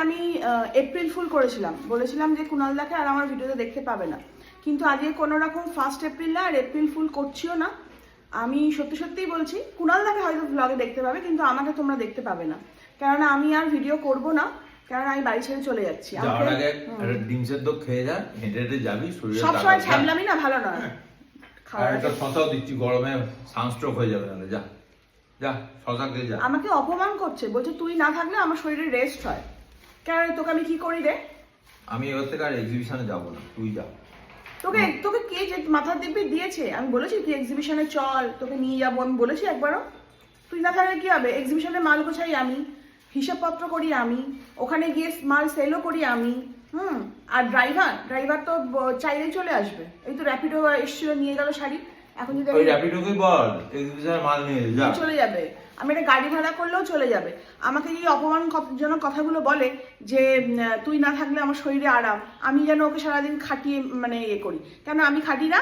আমি April fool করেছিলাম, বলেছিলাম যে কুণালদাকে আর আমার ভিডিওতে দেখতে পাবে না, কিন্তু আজকে কোনো রকম 1 এপ্রিল না আর এপ্রিল ফুল করছিও না। আমি সত্যি সত্যিই বলছি, কুণালদাকে হয়তো ব্লগে দেখতে পাবে, কিন্তু আমাকে তোমরা দেখতে পাবে না, কেননা আমি আর ভিডিও করব না, কারণ আমি বাড়ি ছেড়ে চলে যাচ্ছি। যাওয়ার আগে একটা ডিম সেদ্ধ খেয়ে যা, হেঁটে হেঁটে যাবি, শরীরে সবসময় ছ্যাবলামি না ভালো নয়। আর একটা শশাও দিচ্ছি, গরমে সানস্ট্রোক হয়ে যাবে না। যা যা শশা খেয়ে যা। আমাকে অপমান করছে, বলছে তুই না থাকলে আমার শরীরে রেস্ট হয়। কেন তোকে আমি কি করি রে? আমি এবার থেকে আর এক্সিবিশনে যাবো না, তুই যা। তোকে তোকে কে যে মাথার দিব্যি দিয়েছে? আমি বলেছি তুই এক্সিবিশনে চল, তোকে নিয়ে যাবো, আমি বলেছি একবারও? তুই না থাকলে কি হবে? এক্সিবিশনে মাল গোছাই আমি, হিসাবপত্র করি আমি, ওখানে গিয়ে মাল সেলও করি আমি। আর ড্রাইভার তো চাইলেই চলে আসবে। এই তো র্যাপিডো এসেছিল, নিয়ে গেল শাড়ি। এখন যদি ওই র্যাপিডোকে বল এক্সিবিশনে মাল নিয়ে যা, চলে যাবে। আমি একটা গাড়ি ভাড়া করলেও চলে যাবে। আমাকে এই অপমানজনক কথাগুলো বলে যে তুই না থাকলে আমার শরীরে আরাম, আমি যেন ওকে সারাদিন খাটিয়ে মানে ইয়ে করি। কেন আমি খাটি না?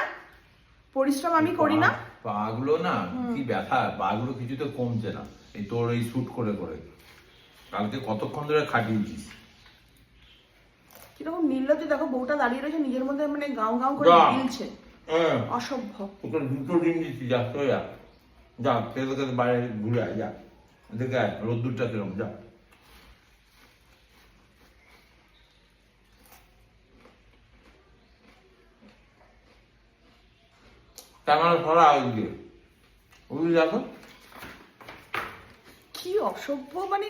পরিশ্রম আমি করি না? পাগুলো না কি ব্যথা, পাগুলো কিছুতে কমছে না এই তোর এই শুট করে করে। কালকে কতক্ষণ ধরে খাটিয়েছিস। কিরকম নির্লজ্জ দেখো, বউটা দাঁড়িয়ে রয়েছে নিজের মধ্যে, মানে গাও গাও করে গিলছে। অসভ্য। তোকে দুটো ডিম দিচ্ছি, যা তো যা যা, খেতে খেতে বাইরে ঘুরে আয়, যা দেখে আয় রোদ্দুরটা কিরম, যা। ক্যামেরা সরা আগে দিয়ে বুঝলি, দেখো কি অসভ্য, মানে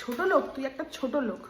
ছোট লোক, তুই একটা ছোট লোক।